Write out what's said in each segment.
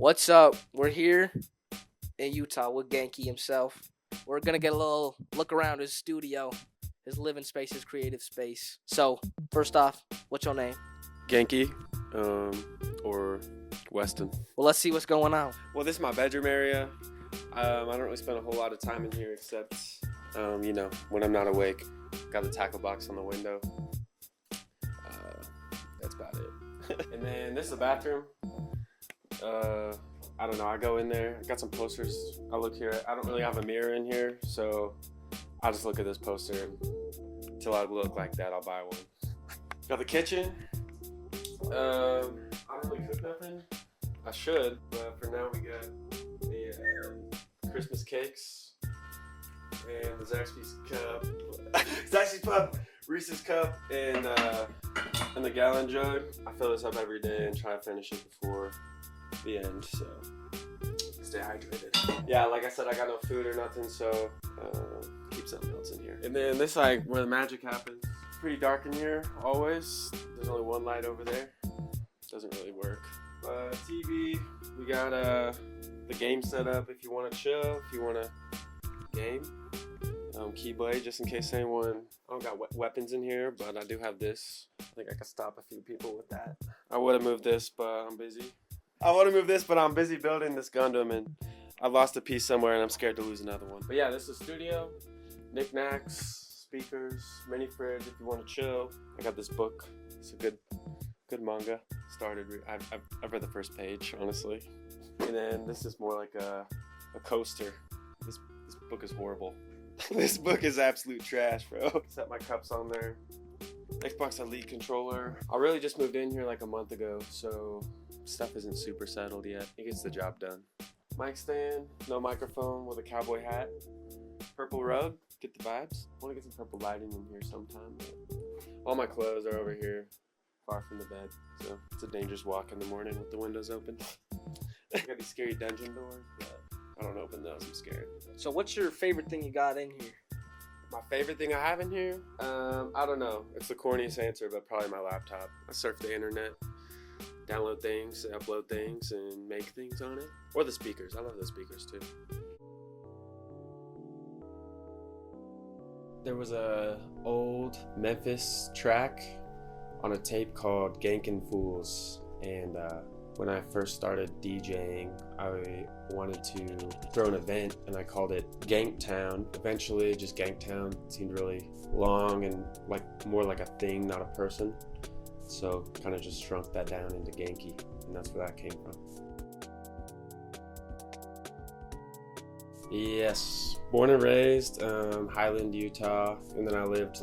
What's up? We're here in Utah with GANKY himself. We're gonna get a little look around his studio, his living space, his creative space. So, first off, what's your name? GANKY, or Weston. Well, let's see what's going on. Well, this is my bedroom area. I don't really spend a whole lot of time in here except, when I'm not awake. Got the tackle box on the window. That's about it. And then this is the bathroom. I don't know, I go in there, I got some posters, I look here, I don't really have a mirror in here, so I'll just look at this poster and until I look like that, I'll buy one. Got the kitchen. I don't really cook nothing. I should, but for now we got the Christmas cakes and the Zaxby's cup, Zaxby's cup, Reese's cup, and the gallon jug. I fill this up every day and try to finish it before the end, so stay hydrated. Yeah, like I said, I got no food or nothing, so keep something else in here. And then this, like, where the magic happens. It's pretty dark in here, always. There's only one light over there. Doesn't really work. TV, we got the game set up if you want to chill, if you want to game. Keyblade, just in case anyone, I don't got weapons in here, but I do have this. I think I can stop a few people with that. I would have moved this, but I'm busy. I'm busy building this Gundam, and I lost a piece somewhere, and I'm scared to lose another one. But yeah, this is the studio. Knickknacks, speakers, mini fridge if you want to chill. I got this book. It's a good manga. I've read the first page, honestly. And then this is more like a coaster. This book is horrible. This book is absolute trash, bro. Set my cups on there. Xbox Elite controller. I really just moved in here like a month ago, so stuff isn't super settled yet. It gets the job done. Mic stand, no microphone with a cowboy hat. Purple rug, get the vibes. I want to get some purple lighting in here sometime, but all my clothes are over here, far from the bed, so it's a dangerous walk in the morning with the windows open. I got these scary dungeon doors, but I don't open those, I'm scared. So, what's your favorite thing you got in here? My favorite thing I have in here? I don't know. It's the corniest answer, but probably my laptop. I surf the internet, download things, upload things, and make things on it. Or the speakers. I love the speakers too. There was a old Memphis track on a tape called Gankin' Fools, and when I first started DJing, I wanted to throw an event, and I called it Ganktown. Eventually, just Ganktown seemed really long and more like a thing, not a person. So kind of just shrunk that down into GANKY, and that's where that came from. Yes, born and raised Highland, Utah, and then I lived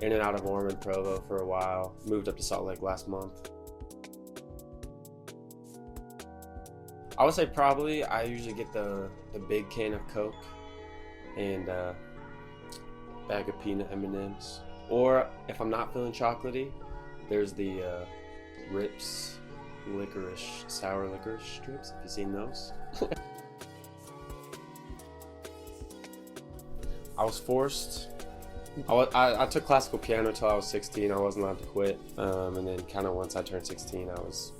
in and out of Ormond, Provo for a while. Moved up to Salt Lake last month. I would say probably I usually get the big can of Coke and a bag of peanut M&Ms. Or if I'm not feeling chocolatey, there's the Rips sour licorice strips, if you've seen those. I was forced. I took classical piano until I was 16. I wasn't allowed to quit. And then kind of once I turned 16, I was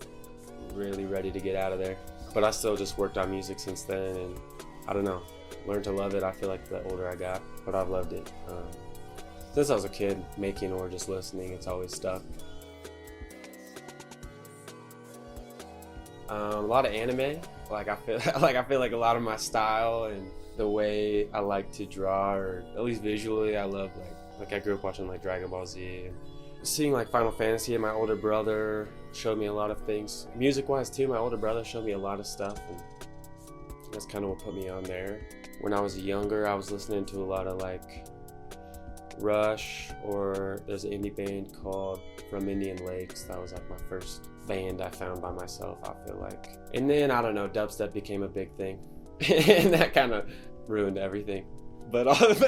really ready to get out of there. But I still just worked on music since then, and I don't know, learned to love it. I feel like the older I got, but I've loved it. Since I was a kid, making or just listening, it's always stuck. A lot of anime. I feel like a lot of my style and the way I like to draw, or at least visually, I love I grew up watching Dragon Ball Z. And seeing Final Fantasy, and my older brother showed me a lot of things. Music-wise too, my older brother showed me a lot of stuff, and that's kind of what put me on there. When I was younger, I was listening to a lot of Rush, or there's an indie band called From Indian Lakes. That was my first band I found by myself, I feel like. And then, I don't know, dubstep became a big thing. And that kind of ruined everything. But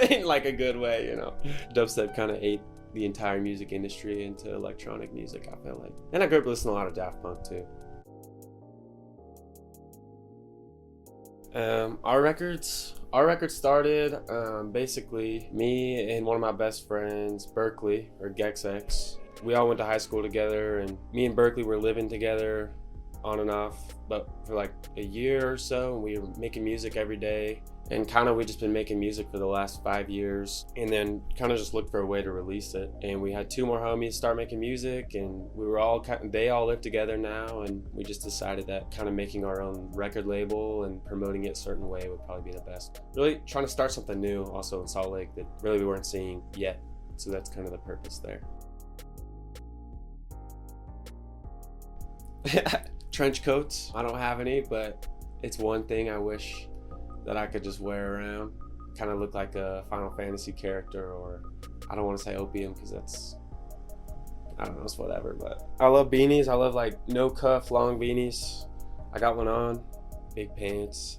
in a good way, you know. Dubstep kind of ate the entire music industry into electronic music, I feel like. And I grew up listening to a lot of Daft Punk too. Our records started basically me and one of my best friends, Berkeley, or GexX. We all went to high school together, and me and Berkeley were living together on and off, but for like a year or so, and we were making music every day. And kind of we just been making music for the last 5 years, and then kind of just looked for a way to release it. And we had 2 more homies start making music, and we were all they all live together now, and we just decided that kind of making our own record label and promoting it a certain way would probably be the best. Really trying to start something new also in Salt Lake that really we weren't seeing yet. So that's kind of the purpose there. Trench coats, I don't have any, but it's one thing I wish that I could just wear around. Kind of look like a Final Fantasy character, or I don't want to say opium because that's, I don't know, it's whatever. But I love beanies. I love like no cuff long beanies. I got one on, big pants,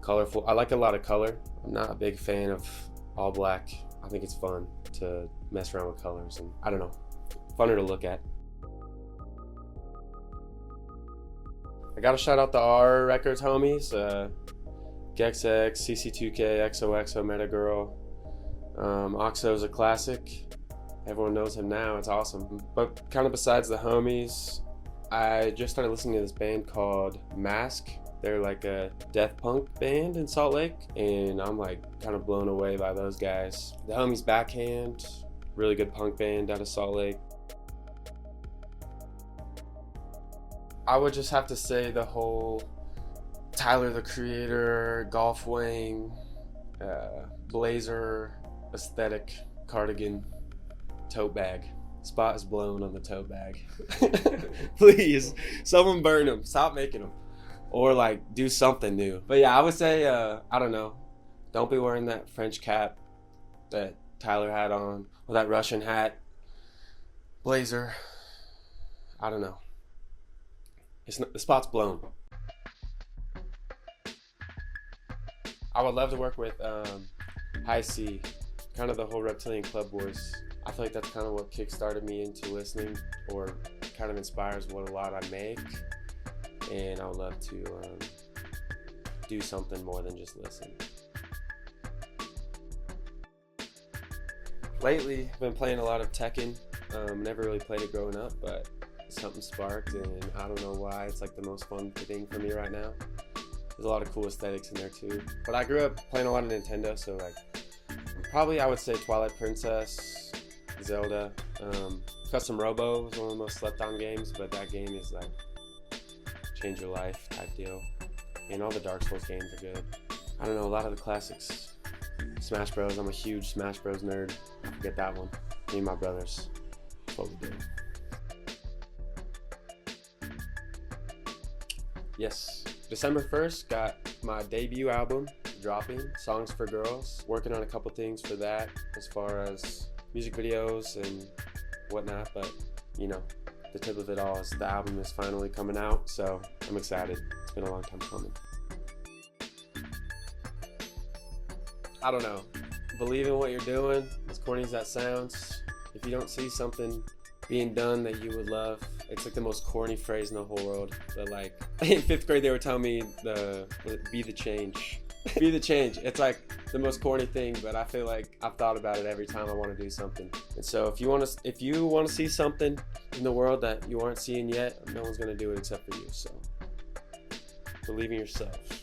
colorful. I like a lot of color. I'm not a big fan of all black. I think it's fun to mess around with colors, and I don't know, funner to look at. I gotta shout out the R Records homies. GXX, CC2K, XOXO, Metagirl. Oxo's a classic. Everyone knows him now, it's awesome. But kind of besides the homies, I just started listening to this band called Mask. They're like a death punk band in Salt Lake, and I'm like kind of blown away by those guys. The homies Backhand, really good punk band out of Salt Lake. I would just have to say the whole Tyler the Creator, golf wing, blazer, aesthetic, cardigan, tote bag. Spot is blown on the tote bag. Please, someone burn them. Stop making them. Or like do something new. But yeah, I would say, I don't know. Don't be wearing that French cap that Tyler had on, or that Russian hat, blazer. I don't know. It's not, the spot's blown. I would love to work with High C, kind of the whole Reptilian Club Boys. I feel like that's kind of what kickstarted me into listening, or kind of inspires what a lot I make. And I would love to do something more than just listen. Lately, I've been playing a lot of Tekken. Never really played it growing up, but something sparked, and I don't know why. It's like the most fun thing for me right now. There's a lot of cool aesthetics in there too. But I grew up playing a lot of Nintendo, so like probably I would say Twilight Princess, Zelda. Custom Robo was one of the most slept on games, but that game is like change your life type deal. And all the Dark Souls games are good. I don't know, a lot of the classics. Smash Bros, I'm a huge Smash Bros nerd. I forget that one. Me and my brothers, that's what we do. Yes, December 1st, got my debut album dropping, Songs for Girls. Working on a couple things for that as far as music videos and whatnot, but you know, the tip of it all is the album is finally coming out, so I'm excited. It's been a long time coming. I don't know, believe in what you're doing, as corny as that sounds. If you don't see something being done that you would love, it's like the most corny phrase in the whole world, but like in 5th grade they were telling me be the change. Be the change. It's like the most corny thing, but I feel like I've thought about it every time I want to do something. And so if you want to see something in the world that you aren't seeing yet, no one's going to do it except for you. So believe in yourself.